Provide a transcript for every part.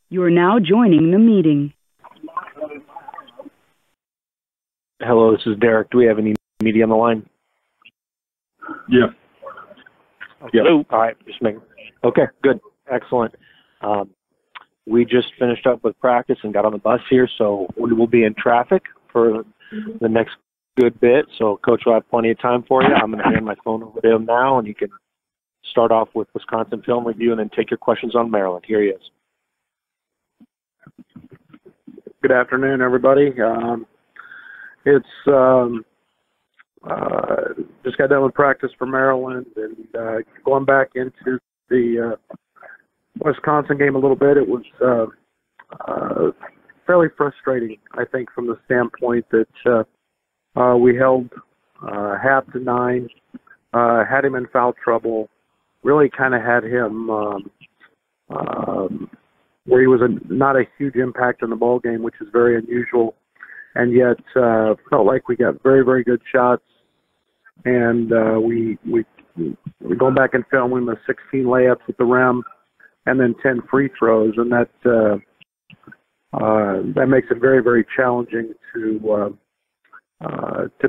You are now joining the meeting. Hello, this is Derek. Do we have any media on the line? Yeah. Okay. Hello. All right. Just making. Okay. Good. Excellent. We just finished up with practice and got on the bus here, so we will be in traffic for the next good bit. So Coach will have plenty of time for you. I'm going to hand my phone over to him now, and you can start off with Wisconsin film review and then take your questions on Maryland. Here he is. Good afternoon, everybody. Just got done with practice for Maryland, and going back into the Wisconsin game a little bit, it was fairly frustrating, I think, from the standpoint that we held half to 9, had him in foul trouble, really kind of had him where he was not a huge impact on the ball game, which is very unusual, and yet felt like we got very, very good shots, and we going back and film, we missed 16 layups at the rim, and then 10 free throws, and that makes it very, very challenging to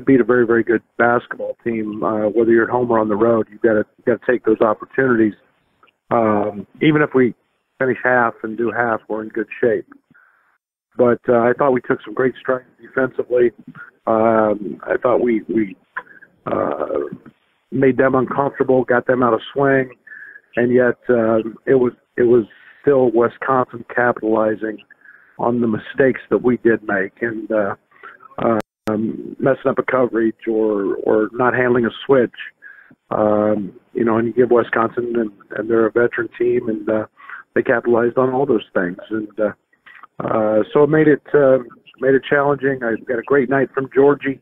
beat a very, very good basketball team. Whether you're at home or on the road, you've got to take those opportunities. Even if we finish half and do half, we're in good shape. But I thought we took some great strides defensively. I thought we made them uncomfortable, got them out of swing, and yet it was still Wisconsin capitalizing on the mistakes that we did make, and messing up a coverage or not handling a switch. And you give Wisconsin, and they're a veteran team, and they capitalized on all those things, and so it made it challenging. I got a great night from Georgie.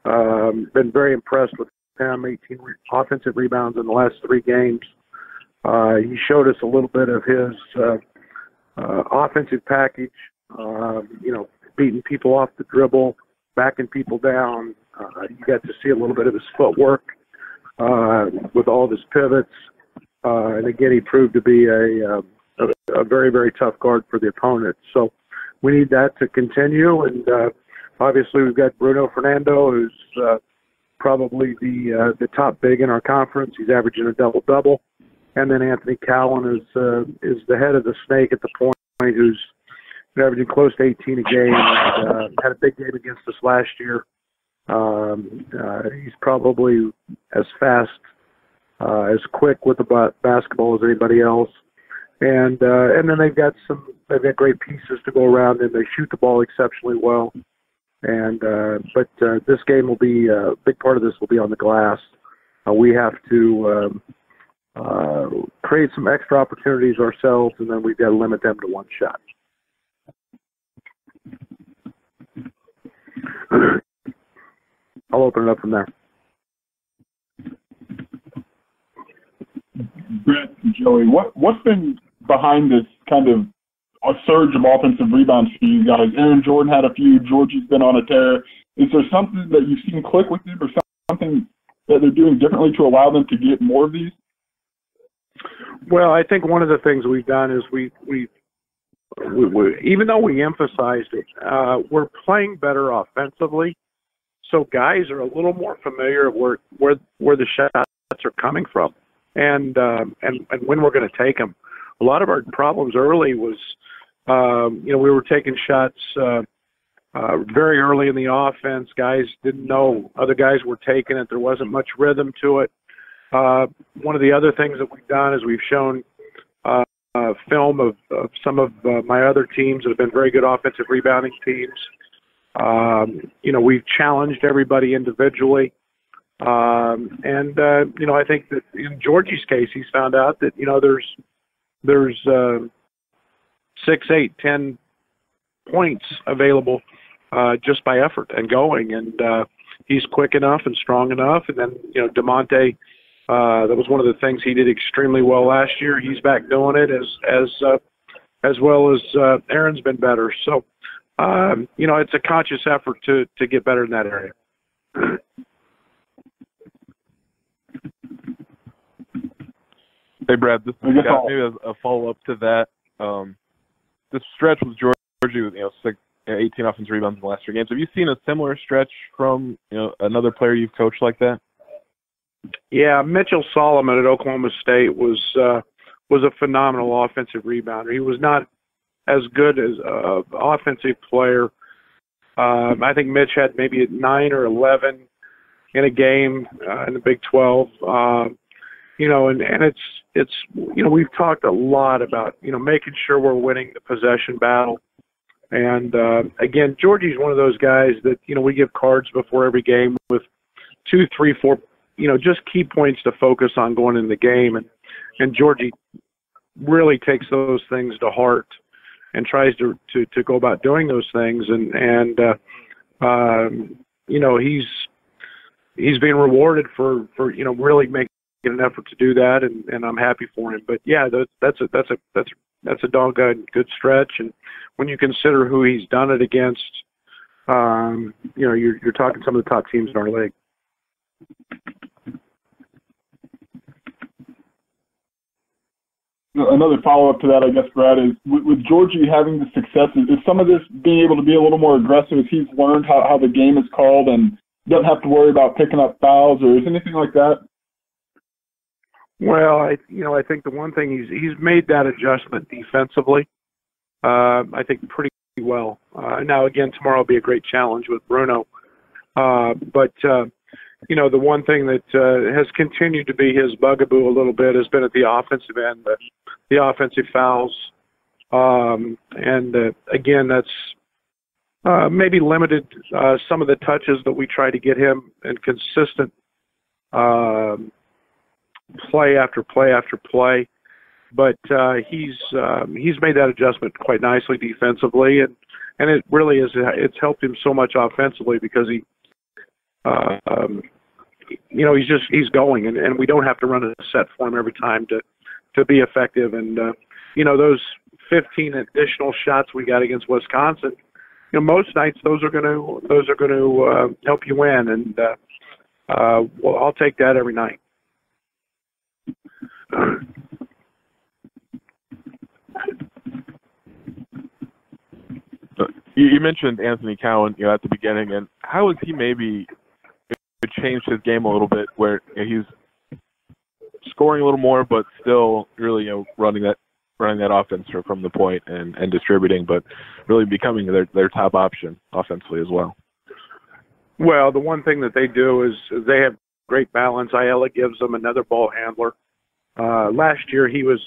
Been very impressed with him. 18 offensive rebounds in the last 3 games. He showed us a little bit of his offensive package. Beating people off the dribble, backing people down. You got to see a little bit of his footwork with all of his pivots. And again, he proved to be a very, very tough guard for the opponent. So we need that to continue. And obviously we've got Bruno Fernando, who's probably the top big in our conference. He's averaging a double-double. And then Anthony Cowan is the head of the snake at the point, who's averaging close to 18 a game. And, had a big game against us last year. He's probably as fast, as quick with the basketball as anybody else. And then they've got great pieces to go around, and they shoot the ball exceptionally well. And but this game will be a big part of this will be on the glass. We have to create some extra opportunities ourselves, and then we've got to limit them to one shot. I'll open it up from there. Brett and Joey, what's been behind this kind of a surge of offensive rebounds for you guys? Aaron Jordan had a few. Georgie's been on a tear. Is there something that you've seen click with them, or something that they're doing differently to allow them to get more of these? Well, I think one of the things we've done is we even though we emphasized it, we're playing better offensively. So guys are a little more familiar where the shots are coming from, and when we're going to take them. A lot of our problems early was, we were taking shots very early in the offense. Guys didn't know other guys were taking it. There wasn't much rhythm to it. One of the other things that we've done is we've shown film of some of my other teams that have been very good offensive rebounding teams. We've challenged everybody individually. I think that in Georgie's case, he's found out that, there's 6, 8, 10 points available just by effort and going. And he's quick enough and strong enough. And then, DeMonte, that was one of the things he did extremely well last year. He's back doing it as well as Aaron's been better. So, it's a conscious effort to get better in that area. Hey, Brad, this is Scott. Maybe a follow-up to that. this stretch with Georgie with 18 offensive rebounds in the last 3 games. Have you seen a similar stretch from another player you've coached like that? Yeah, Mitchell Solomon at Oklahoma State was a phenomenal offensive rebounder. He was not as good as an offensive player. I think Mitch had maybe 9 or 11 in a game in the Big 12. And it's we've talked a lot about making sure we're winning the possession battle. And again, Georgie's one of those guys that we give cards before every game with 2, 3, 4 just key points to focus on going in the game, and Georgie really takes those things to heart and tries to go about doing those things, and he's being rewarded for really making an effort to do that, and I'm happy for him. But yeah, that's a doggone good stretch, and when you consider who he's done it against, you're talking some of the top teams in our league. Another follow-up to that, I guess, Brad, is with Georgie having the success, is some of this being able to be a little more aggressive as he's learned how the game is called and doesn't have to worry about picking up fouls, or is anything like that? Well, I think the one thing he's made that adjustment defensively, I think pretty well. Now, again, tomorrow will be a great challenge with Bruno. But the one thing that has continued to be his bugaboo a little bit has been at the offensive end, the offensive fouls. Again, that's maybe limited some of the touches that we try to get him and consistent play after play after play. But he's made that adjustment quite nicely defensively, and it really is. It's helped him so much offensively because he's going, and we don't have to run a set for him every time to be effective. And those 15 additional shots we got against Wisconsin, most nights those are going to help you win, and well, I'll take that every night. You mentioned Anthony Cowan, at the beginning, and how has he maybe changed his game a little bit, where he's scoring a little more, but still really running that offense from the point and distributing, but really becoming their top option offensively as well? Well, the one thing that they do is they have great balance. Ayala gives them another ball handler. Last year he was,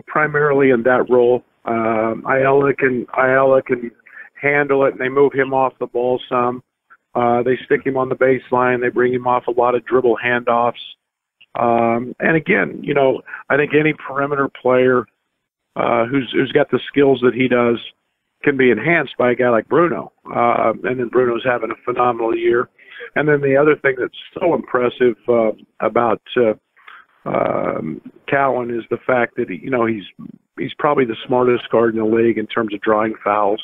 primarily in that role. Ayala can handle it, and they move him off the ball some. They stick him on the baseline. They bring him off a lot of dribble handoffs. And again, I think any perimeter player who's got the skills that he does can be enhanced by a guy like Bruno. And then Bruno's having a phenomenal year. And then the other thing that's so impressive about Cowan is the fact that he's probably the smartest guard in the league in terms of drawing fouls.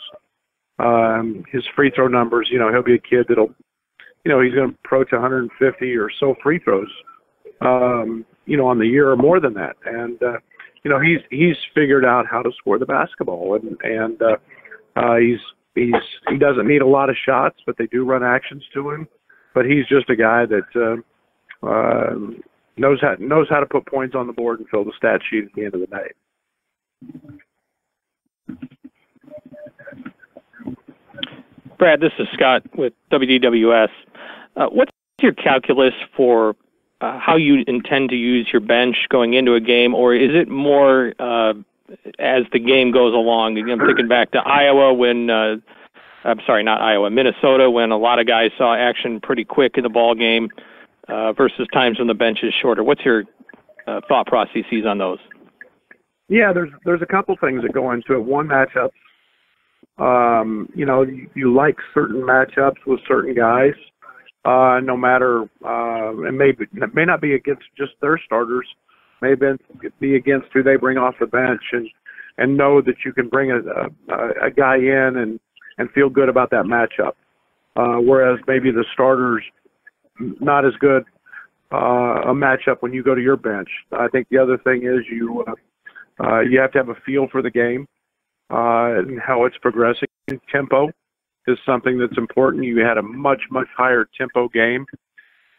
His free throw numbers, he'll be a kid that'll, he's going to approach 150 or so free throws, on the year or more than that. And, he's figured out how to score the basketball, and he doesn't need a lot of shots, but they do run actions to him. But he's just a guy that knows how to put points on the board and fill the stat sheet at the end of the night. Brad, this is Scott with WDWS. What's your calculus for how you intend to use your bench going into a game, or is it more as the game goes along? I'm thinking back to Minnesota, when a lot of guys saw action pretty quick in the ball game versus times when the bench is shorter. What's your thought processes on those? Yeah, there's a couple things that go into it. One, matchups. You like certain matchups with certain guys, no matter, and it may not be against just their starters, may be against who they bring off the bench, and know that you can bring a guy in and feel good about that matchup. Whereas maybe the starters not as good a matchup when you go to your bench. I think the other thing is you have to have a feel for the game. and how it's progressing. Tempo is something that's important. You had a much, much higher tempo game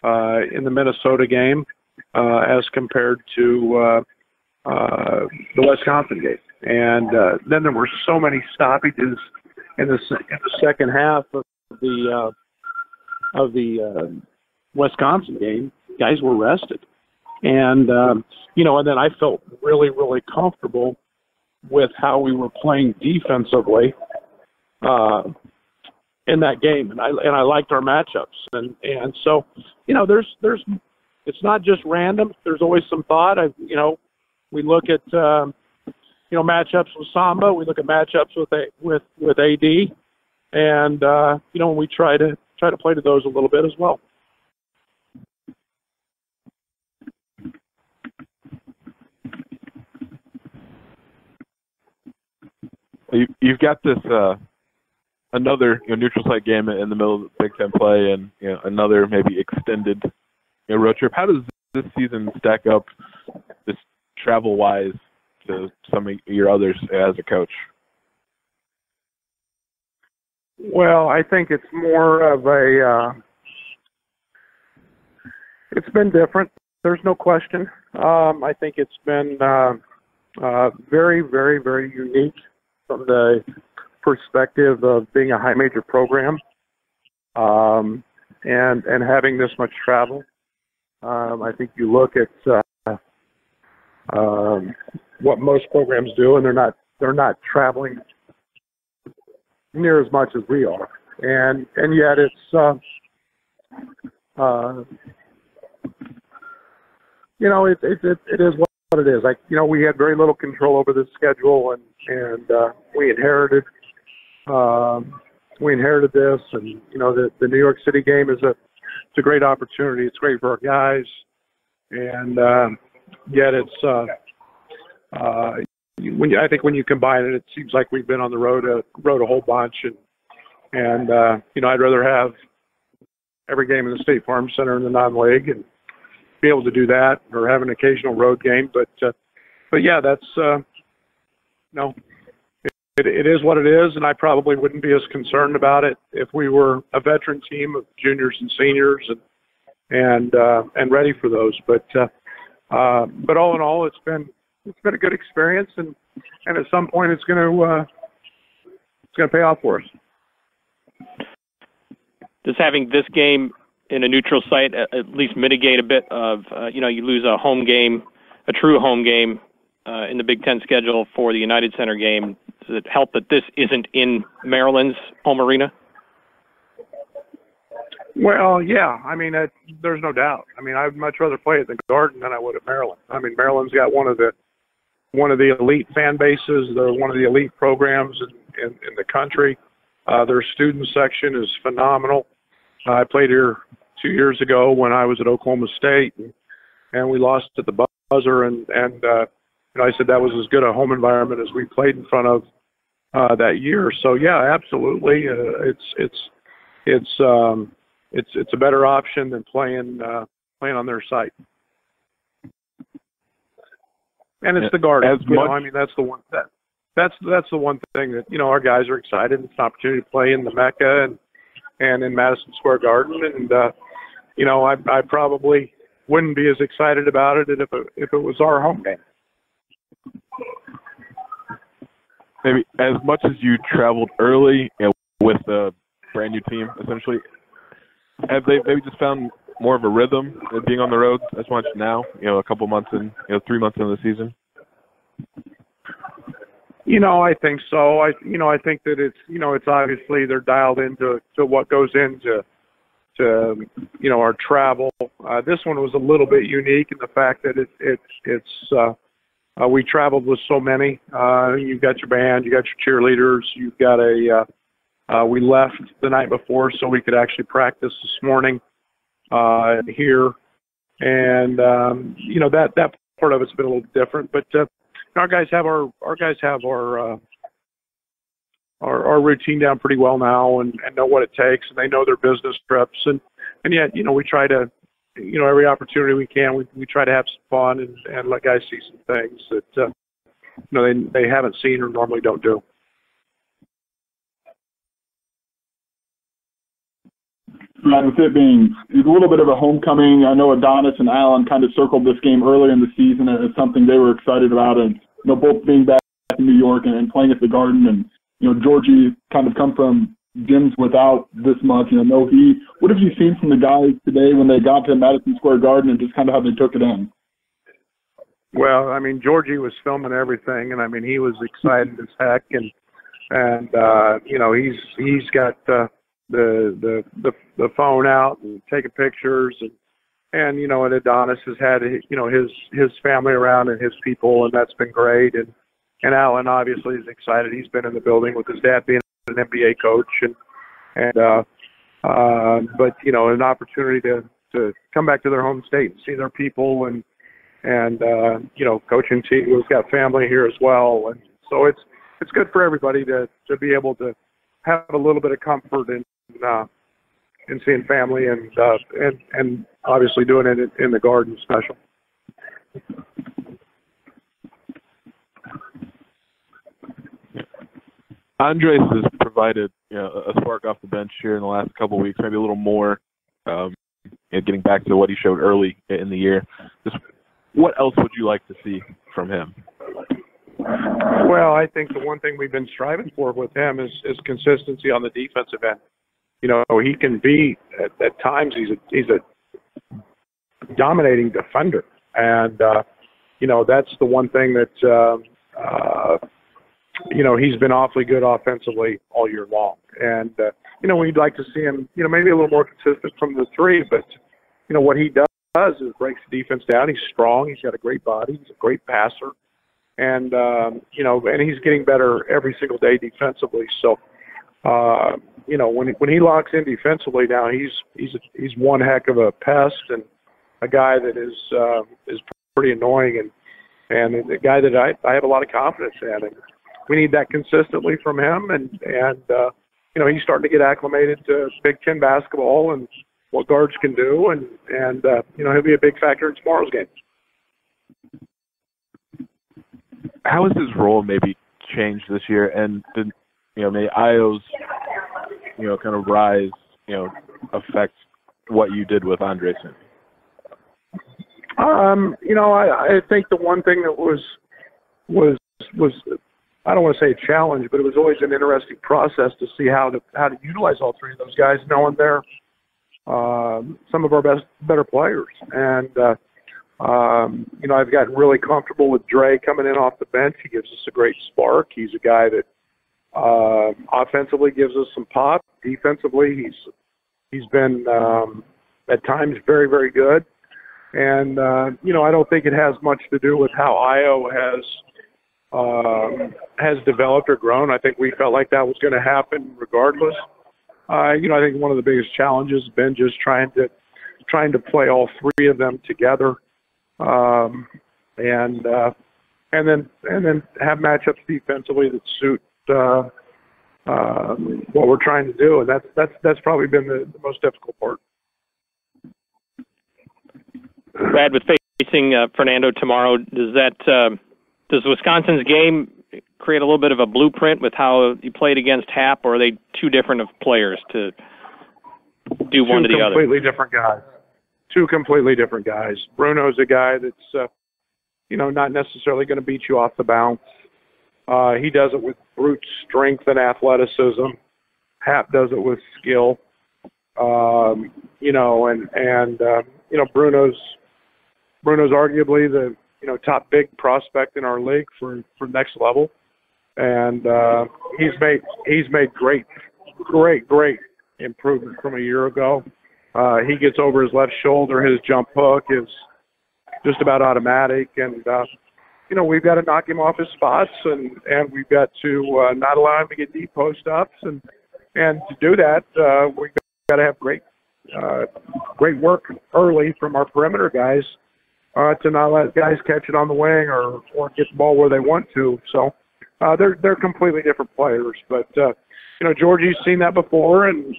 in the Minnesota game as compared to the Wisconsin game. And then there were so many stoppages in the second half of the Wisconsin game. Guys were rested. And, and then I felt really, really comfortable with how we were playing defensively in that game. And I liked our matchups. And so, there's it's not just random. There's always some thought. We look at, matchups with Samba. We look at matchups with AD. And, we try to play to those a little bit as well. You've got this another neutral site game in the middle of the Big Ten play, and another maybe extended road trip. How does this season stack up, just travel wise, to some of your others as a coach? Well, I think it's more of it's been different. There's no question. I think it's been very, very, very unique from the perspective of being a high major program, and having this much travel. I think you look at what most programs do, and they're not traveling near as much as we are, and yet it's it is what it is. We had very little control over the schedule, and we inherited this, and the New York City game it's a great opportunity. It's great for our guys, and yet it's when you combine it, it seems like we've been on the road a whole bunch, and I'd rather have every game in the State Farm Center in the non-league and be able to do that, or have an occasional road game. But yeah, that's it is what it is, and I probably wouldn't be as concerned about it if we were a veteran team of juniors and seniors and ready for those. But all in all, it's been a good experience, and at some point it's going to pay off for us. Does having this game in a neutral site at least mitigate a bit of you lose a home game, a true home game in the Big Ten schedule for the United Center game? Does it help that this isn't in Maryland's home arena? Well, yeah. There's no doubt. I'd much rather play at the Garden than I would at Maryland. Maryland's got one of the elite fan bases. They're one of the elite programs in the country. Their student section is phenomenal. I played here 2 years ago when I was at Oklahoma State, and we lost at the buzzer. And I said that was as good a home environment as we played in front of that year. So yeah, absolutely. It's a better option than playing on their site. And it's the Garden. That's the one that's the one thing that our guys are excited. It's an opportunity to play in the Mecca and in Madison Square Garden, and I probably wouldn't be as excited about it if it was our home game. Maybe as much as you traveled early with a brand new team, essentially, have they maybe just found more of a rhythm of being on the road as much now? A couple months in, 3 months into the season. I think so. I think that it's obviously they're dialed into what goes into our travel. This one was a little bit unique in the fact that it's we traveled with so many. You've got your band, you got your cheerleaders, you've got we left the night before so we could actually practice this morning here, and that part of it's been a little different, but. Our guys have our routine down pretty well now, and know what it takes, and they know their business trips, and yet we try to every opportunity we can we try to have some fun and let guys see some things that they haven't seen or normally don't do. Brad, with it being a little bit of a homecoming, I know Adonis and Allen kind of circled this game earlier in the season as something they were excited about, and both being back in New York and playing at the Garden, and Georgie kind of come from gyms without this much. What have you seen from the guys today when they got to Madison Square Garden and just kind of how they took it in? Well, I mean, Georgie was filming everything, and I mean, he was excited as heck, and he's got the phone out and taking pictures, and Adonis has had his family around and his people, and that's been great, and Alan obviously is excited. He's been in the building with his dad being an NBA coach, but an opportunity to come back to their home state and see their people, and coaching team who's got family here as well, and so it's good for everybody to be able to have a little bit of comfort in seeing family and obviously doing it in the Garden special. Andres has provided a spark off the bench here in the last couple of weeks, maybe a little more, getting back to what he showed early in the year. Just what else would you like to see from him? Well, I think the one thing we've been striving for with him is consistency on the defensive end. He can be at times he's a dominating defender, and that's the one thing that he's been awfully good offensively all year long. And we'd like to see him maybe a little more consistent from the three, but what he does is breaks the defense down. He's strong. He's got a great body. He's a great passer. And, and he's getting better every single day defensively. So, when he locks in defensively now, he's one heck of a pest and a guy that is pretty annoying and a guy that I have a lot of confidence in. And we need that consistently from him. And he's starting to get acclimated to Big Ten basketball and what guards can do. And he'll be a big factor in tomorrow's game. How has his role maybe changed this year, and did may Io's kind of rise affect what you did with Andres? I think the one thing that was I don't want to say a challenge, but it was always an interesting process to see how to utilize all three of those guys, knowing they're some of our better players. And I've gotten really comfortable with Dre coming in off the bench. He gives us a great spark. He's a guy that offensively gives us some pop. Defensively, he's been at times very, very good. And I don't think it has much to do with how Io has developed or grown. I think we felt like that was going to happen regardless. I think one of the biggest challenges has been just trying to play all three of them together. And then have matchups defensively that suit what we're trying to do, and that's probably been the most difficult part. Brad, with facing Fernando tomorrow, does Wisconsin's game create a little bit of a blueprint with how you played against Hap, or are they two different of players to do one to the other? Two completely different guys. Bruno's a guy that's, not necessarily going to beat you off the bounce. He does it with brute strength and athleticism. Hap does it with skill. Bruno's arguably the, top big prospect in our league for next level. And he's made great improvement from a year ago. He gets over his left shoulder. His jump hook is just about automatic. And, we've got to knock him off his spots, and we've got to not allow him to get deep post-ups. And to do that, we've got to have great work early from our perimeter guys to not let guys catch it on the wing or get the ball where they want to. So they're completely different players. But, Georgie's seen that before, and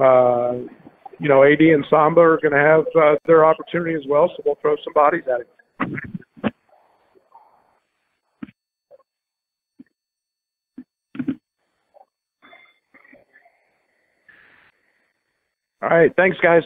AD and Samba are going to have their opportunity as well, so we'll throw some bodies at it. All right. Thanks, guys.